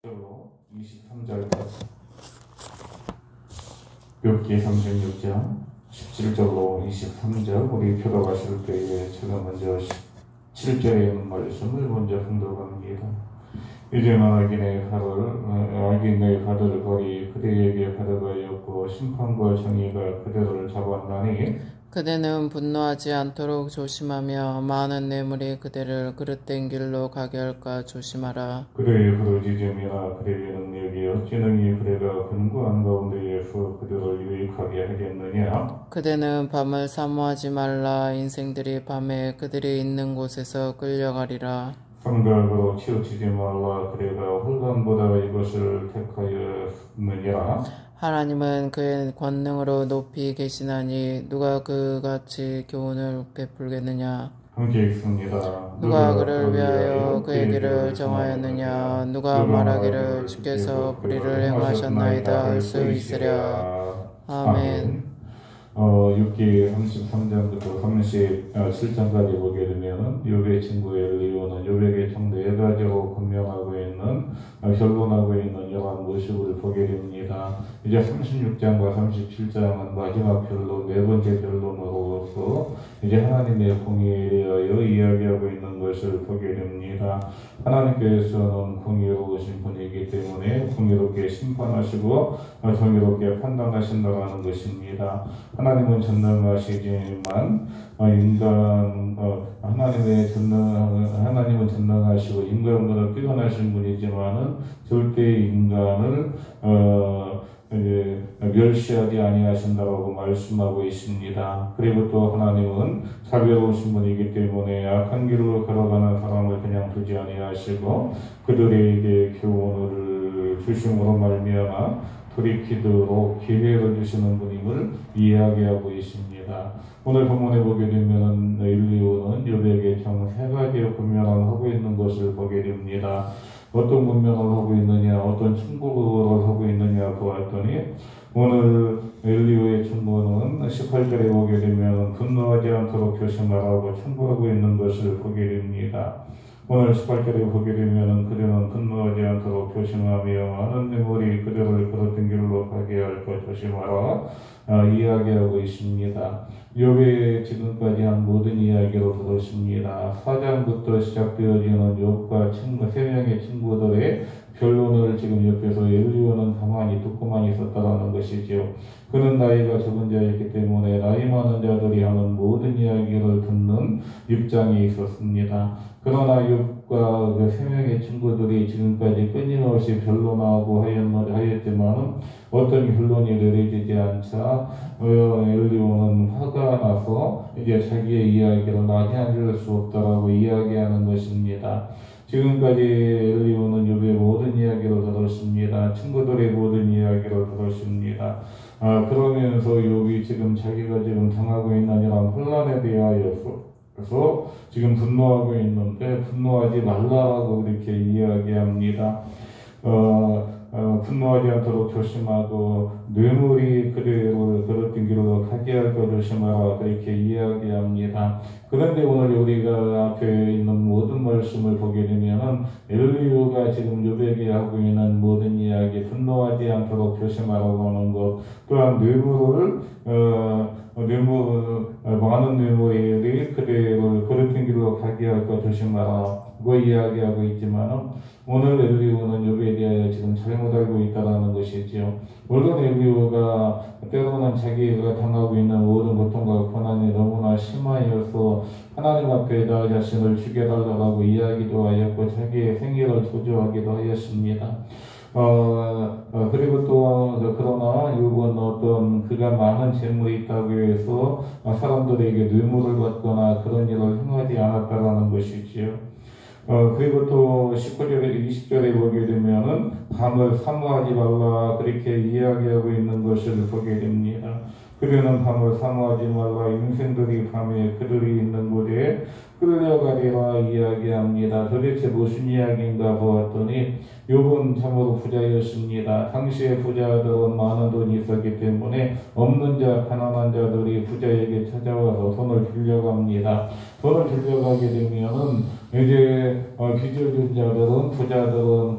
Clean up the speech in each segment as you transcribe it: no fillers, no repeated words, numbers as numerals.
23절까지 욥기 36장 17절로 23절 우리 표독하실 때에 제가 먼저 7절에 있는 말씀을 먼저 봉독합니다. 이제 악인의 가를 거리 그대에게 가득하였고 심판과 정의가 그대를 잡았나니 그대는 분노하지 않도록 조심하며 많은 뇌물이 그대를 그릇된 길로 가게 할까 조심하라. 그대의 부르짖음이나 그대의 능력이 어찌 능히 그대가 근고한 가운데에서 그대를 유익하게 하겠느냐. 그대는 밤을 사모하지 말라. 인생들이 밤에 그들이 있는 곳에서 끌려가리라. 삼각으로 치우치지 말라. 그대가 홀간보다 이것을 택하였느니라. 하나님은 그의 권능으로 높이 계시나니 누가 그같이 교훈을 베풀겠느냐. 함께 있습니다. 누가 그를 위하여 그의 길을 정하였느냐. 누가 말하기를 주께서 불의를 행하셨나이다 할 수 있으랴. 아멘. 욥기 33장부터 37장까지 보게 되면 욥의 친구 엘리후는 욥에게 총 4가지로 분명하고 있는 결론하고 있는 여러 모습을 보게 됩니다. 이제 36장과 37장은 마지막 결론, 4번째 결론으로서 이제 하나님의 공의에 대하여 이야기하고 있는 것을 보게 됩니다. 하나님께서는 공의로우신 분이기 때문에 공의롭게 심판하시고 정의롭게 판단하신다는 것입니다. 하나님은 전능하시지만 하나님은 전능하시고 인간보다 뛰어나신 분이지만은 절대 인간을 멸시하지 아니하신다고 말씀하고 있습니다. 그리고 또 하나님은 자비로우신 분이기 때문에 악한 길로 걸어가는 사람을 그냥 두지 아니하시고 그들에게 교훈을 주심으로 말미암아 돌이키도록 기회를 주시는 분임을 이야기하고 있습니다. 오늘 본문에 보게 되면 엘리후는 욥에게 총 3가지의 분명을 하고 있는 것을 보게 됩니다. 어떤 분명을 하고 있느냐, 어떤 충고를 하고 있느냐 보았더니 오늘 엘리후의 충고는 18절에 보게 되면 분노하지 않도록 조심하라고 충고하고 있는 것을 보게 됩니다. 오늘 18절에 보게 되면 그들은 분노하지 않도록 조심하며 많은 뇌물이 그들을 그릇된 길로 가게 할 것 조심하라 이야기하고 있습니다. 욥의 지금까지 한 모든 이야기로 들었습니다. 4장부터 시작되어지는 욥과 3명의 친구들의 결론을 지금 옆에서 엘리후는 가만히 듣고만 있었다라는 것이죠. 그는 나이가 적은 자이기 때문에 나이 많은 자들이 하는 모든 이야기를 듣는 입장에 있었습니다. 그러나 욥과 그 3명의 친구들이 지금까지 끊임없이 변론하고 하였지만 어떤 결론이 내려지지 않자 엘리후는 화가 나서 이제 자기의 이야기를 나중에 수 없다라고 이야기하는 것입니다. 지금까지 엘리후는 욥의 모든 이야기를 들었습니다. 친구들의 모든 이야기를 들었습니다. 그러면서 욥이 지금 자기가 지금 당하고 있는 이런 혼란에 대하여서 그래서 지금 분노하고 있는데 분노하지 말라고 이렇게 이야기합니다. 분노하지 않도록 조심하고 뇌물이 그대를 그릇된 길로 가게 할 것 조심하라 그렇게 이야기합니다. 그런데 오늘 우리가 앞에 있는 모든 말씀을 보게 되면 엘리후가 지금 욥에게 하고 있는 모든 이야기 분노하지 않도록 조심하라고 하는 것 또한 많은 뇌물이 그대를 그릇된 길로 가게 할 것 조심하라고 이야기하고 있지만 오늘 엘리후는 욥에 대하여 지금 잘못 알고 있다는 것이지요. 물론 엘리후가 때로는 자기가 당하고 있는 모든 고통과 고난이 너무나 심하여서 하나님 앞에 나 자신을 죽여달라고 이야기도 하였고 자기의 생애를 도주하기도 하였습니다. 그리고 또 그러나 욥은 어떤 그가 많은 재물이 있다고 해서 사람들에게 뇌물을 받거나 그런 일을 행하지 않았다라는 것이지요. 그리고 또 19절에 20절에 보게 되면은 밤을 사모하지 말라 그렇게 이야기하고 있는 것을 보게 됩니다. 그들은 밤을 사모하지 말라 인생들이 밤에 그들이 있는 곳에 끌려가리라 이야기합니다. 도대체 무슨 이야기인가 보았더니 욥은 참으로 부자였습니다. 당시의 부자들은 많은 돈이 있었기 때문에 없는 자, 가난한 자들이 부자에게 찾아와서 돈을 빌려갑니다. 돈을 빌려가게 되면은 이제 빚을 진 자들은 부자들은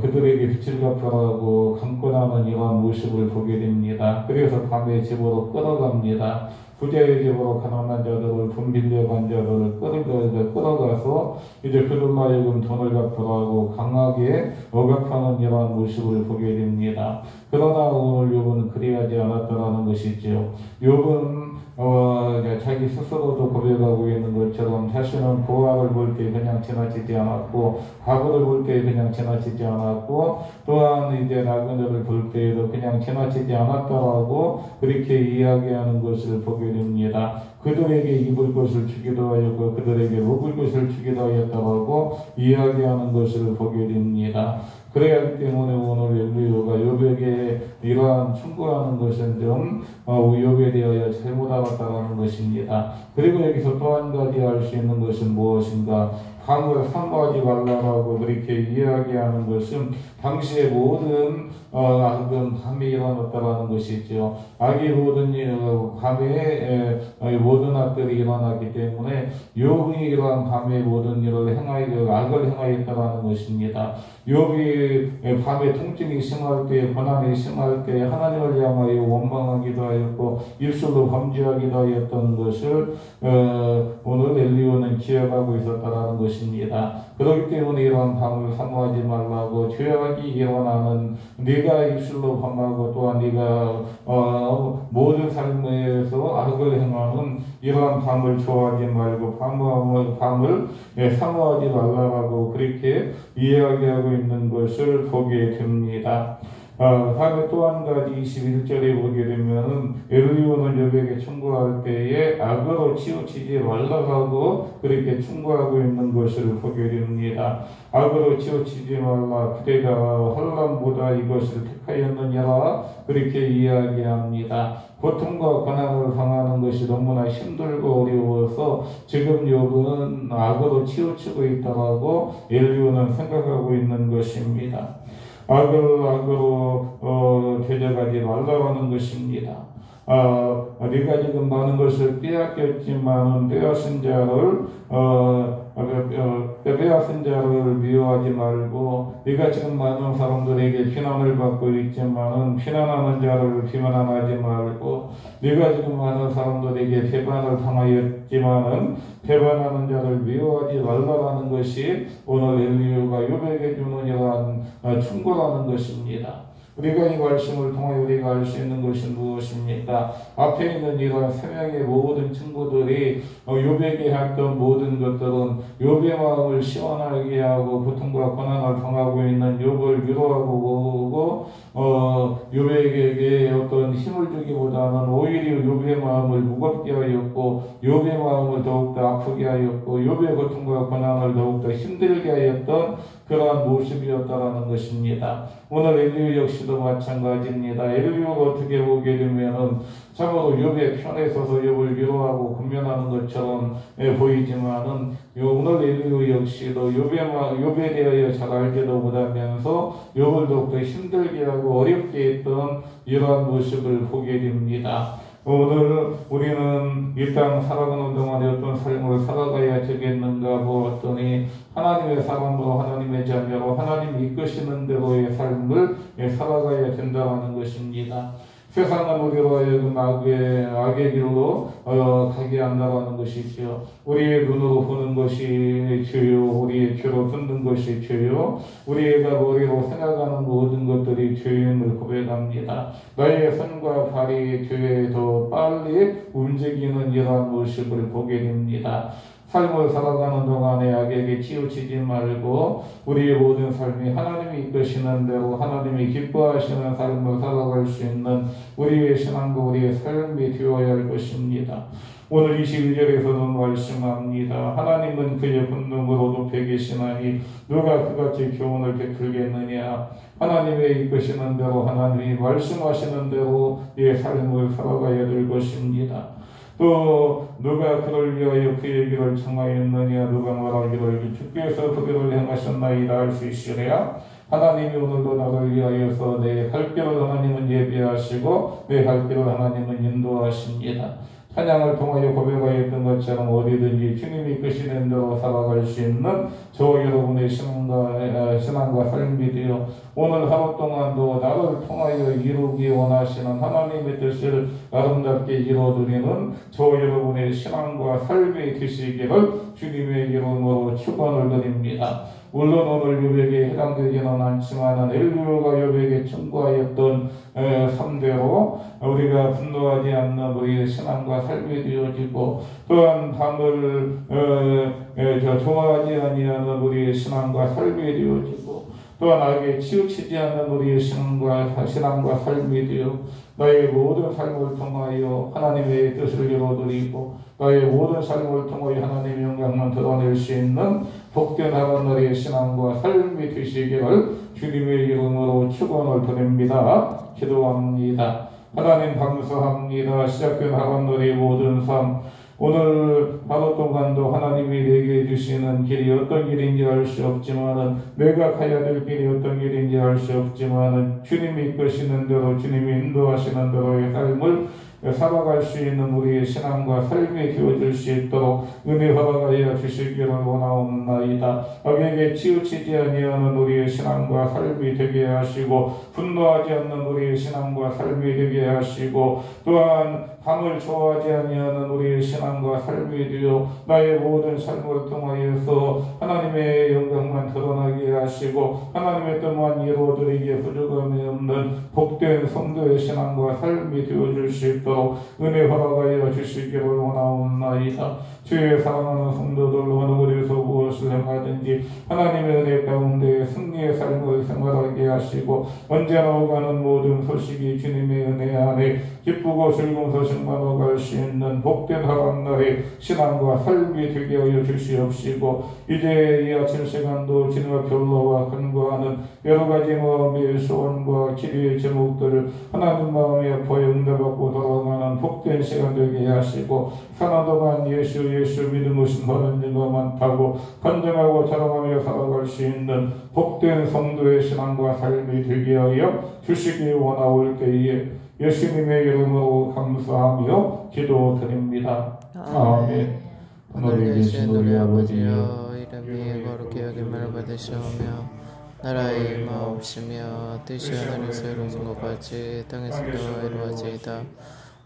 그들에게 빚을 갚으라고 강권하는 이러한 모습을 보게 됩니다. 그래서 밤에 집으로 끌어갑니다. 부자의 집으로 가난한 자들을 돈 빌려간 자들을 끌어가서 이제 그들 하여금 돈을 갚으라고 강하게 억압하는 이러한 모습을 보게 됩니다. 그러나 오늘 욥은 그리하지 않았다라는 것이죠. 욥은 자기 스스로도 고백하고 있는 것처럼 자신은 고아를 볼 때 그냥 지나치지 않았고 과거를 볼 때 그냥 지나치지 않았고 또한 이제 나그네를 볼 때에도 그냥 지나치지 않았다라고 그렇게 이야기하는 것을 보게 됩니다. 그들에게 입을 것을 주기도 하였고 그들에게 먹을 것을 주기도 하였다라고 이야기하는 것을 보게 됩니다. 그래야 하기 때문에 오늘 엘리야가 욥에게 이러한 충고하는 것은 좀 욥에 대하여 잘못 알았다는 것입니다. 그리고 여기서 또 한 가지 알 수 있는 것은 무엇인가? 밤을 사모하지 말라라고 그렇게 이야기하는 것은 당시의 모든 악은 밤에 일어났다라는 것이죠. 악의 모든 밤에 모든 악들이 일어났기 때문에 욥이 이러한 밤에 모든 일을 악을 행하였다라는 것입니다. 욥이 밤에 통증이 심할 때, 고난이 심할 때 하나님을 향하여 원망하기도 하였고 입술로 범죄하기도 하였던 것을 오늘 엘리야는 기억하고 있었다라는 것입니다. 그렇기 때문에 이러한 밤을 사모하지 말라고 죄악이 일어나는 네가 입술로 범하고 또한 네가 모든 삶에서 악을 행하는 이러한 밤을 좋아하지 말고 밤을 사모하지 말라라고 그렇게 이야기하고 있는 것을 보게 됩니다. 다음에 또 한 가지 21절에 보게 되면은 엘리야는 욥에게 충고할 때에 악으로 치우치지 말라고 그렇게 충고하고 있는 것을 보게 됩니다. 악으로 치우치지 말라 그대가 혼란보다 이것을 택하였느니라 그렇게 이야기합니다. 고통과 고난을 당하는 것이 너무나 힘들고 어려워서 지금 욥은 악으로 치우치고 있다라고 엘리야는 생각하고 있는 것입니다. 악으로 되져가지 말라는 것입니다. 네가 지금 많은 것을 빼앗겼지만 빼앗은 자를 미워하지 말고 네가 지금 많은 사람들에게 비난을 받고 있지만 비난하는 자를 비난하지 말고 네가 지금 많은 사람들에게 배반을 당하였지만 배반하는 자를 미워하지 말라라는 것이 오늘 엘리야가 욥에게 주는 이러한 충고라는 것입니다. 우리가 이 말씀을 통해 우리가 알 수 있는 것은 무엇입니까? 앞에 있는 이러한 세 명의 모든 친구들이 욥에게 했던 모든 것들은 욥의 마음을 시원하게 하고 고통과 고난을 당하고 있는 욥을 위로하고 욥에게 어떤 힘을 주기보다는 오히려 욥의 마음을 무겁게 하였고 욥의 마음을 더욱더 아프게 하였고 욥의 고통과 고난을 더욱더 힘들게 하였던 그러한 모습이었다라는 것입니다. 오늘 엘리야 역시도 마찬가지입니다. 엘리야가 어떻게 보게 되면은 참으로 욥의 편에 서서 욥을 위로하고 권면하는 것처럼 보이지만은 오늘 엘리야 역시도 욥에 대하여 잘 알지도 못하면서 욥을 더욱더 힘들게 하고 어렵게 했던 이러한 모습을 보게 됩니다. 오늘 우리는 이 땅 살아가는 동안에 어떤 삶을 살아가야 되겠는가 보았더니 하나님의 사람으로 하나님의 자녀로 하나님 이끄시는 대로의 삶을 살아가야 된다는 것입니다. 세상은 우리로 하여금 악의 길로 가게 한다라는 것이죠. 우리의 눈으로 보는 것이 죄요, 우리의 귀로 듣는 것이 죄요, 우리가 머리로 생각하는 모든 것들이 죄임을 고백합니다. 나의 손과 발이 죄에 더 빨리 움직이는 이러한 모습을 보게 됩니다. 삶을 살아가는 동안에 악에게 치우치지 말고 우리의 모든 삶이 하나님이 이끄시는 대로 하나님이 기뻐하시는 삶을 살아갈 수 있는 우리의 신앙과 우리의 삶이 되어야 할 것입니다. 오늘 21절에서는 말씀합니다. 하나님은 그의 분능으로 높여 계시나니 누가 그같이 교훈을 베풀겠느냐. 하나님의 이끄시는 대로 하나님이 말씀하시는 대로 이 삶을 살아가야 될 것입니다. 또 누가 그를 위하여 그의 길을 청하였느냐 누가 말하기를 주께서 그 길을 행하셨나이다 할 수 있으랴. 하나님이 오늘도 나를 위하여서 내 갈 길을 하나님은 예비하시고 내 갈 길을 하나님은 인도하십니다. 찬양을 통하여 고백하였던 것처럼 어디든지 주님이 이끄시는 대로 살아갈 수 있는 저와 여러분의 신앙과 삶이 되어 오늘 하루 동안도 나를 통하여 이루기 원하시는 하나님의 뜻을 아름답게 이루어드리는 저와 여러분의 신앙과 삶이 되시기를 주님의 이름으로 축원을 드립니다. 물론 오늘 요백에 해당되지는 않지만 엘리야가 요백에 청구하였던 삶대로 우리가 분노하지 않는 우리의 신앙과 삶이 되어지고 또한 밤을 좋아하지 아니하는 우리의 신앙과 삶이 되어지고 또한 악에 치우치지 않는 우리의 신앙과 삶이 되어 나의 모든 삶을 통하여 하나님의 뜻을 이루어드리고 나의 모든 삶을 통하여 하나님의 영광만 드러낼 수 있는 복된 하나님의 신앙과 삶이 되시기를 주님의 이름으로 축원을 드립니다. 기도합니다. 하나님 감사합니다. 시작된 하나님의 모든 삶 오늘 하루 동안도 하나님이 내게 주시는 길이 어떤 길인지 알 수 없지만은 내가 가야 될 길이 어떤 길인지 알 수 없지만은 주님이 이끄시는 대로 주님이 인도하시는 대로의 삶을 살아갈 수 있는 우리의 신앙과 삶이 되어질 수 있도록 은혜 허락하여 주시기를 원하옵나이다. 악에게 치우치지 아니하는 우리의 신앙과 삶이 되게 하시고 분노하지 않는 우리의 신앙과 삶이 되게 하시고 또한 밤을 좋아하지 아니하는 우리의 신앙과 삶이 되어 나의 모든 삶을 통하여서 하나님의 영광만 드러나게 하시고 하나님의 뜻만 이루어드리기에 부족함이 없는 복된 성도의 신앙과 삶이 되어줄 수 있도록 은혜 허락하여 주시기를 원하옵나이다. 주의 사랑하는 성도들 어느 곳에서 무엇을 행하든지 하나님의 은혜 가운데 승리의 삶을 생활하게 하시고 언제나 오가는 모든 소식이 주님의 은혜 안에 기쁘고 즐거운 소식만 오갈 수 있는 복된 하룻날의 신앙과 삶이 되게 하여 주시옵시고 이제 이 아침 시간도 주님 앞에 올라와 간구하는 여러 가지 마음의 소원과 기도의 제목들을 하나님 마음에 아파여 응답받고 돌아가는 복된 시간 되게 하시고 사는 동안 예수 믿음 오신 하나님과 많다고 간증하고 자랑하며 살아갈 수 있는 복된 성도의 신앙과 삶이 되게 하여 주시기 원하올 때에 예수님의 이름으로 감사하며 기도드립니다. 아멘. 하늘에 계신 우리 아버지여 이름이 거룩히 여김을 받으시오며 나라의 임하옵시며 뜻이 하늘에서 이루어진 것 같이 땅에서도 이루어지이다.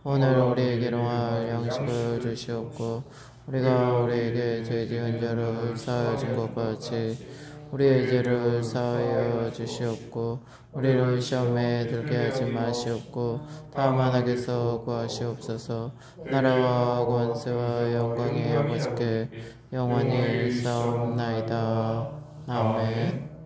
오늘 우리에게 일용할 양식을 주시옵고 우리가 우리에게 죄 지은 자를 사하여 준 것 같이 우리의 죄를 사하여 주시옵고 우리를 시험에 들게 하지 마시옵고 다만 악에서 구하시옵소서. 나라와 권세와 영광이 아버지께 영원히 있사옵나이다. 아멘.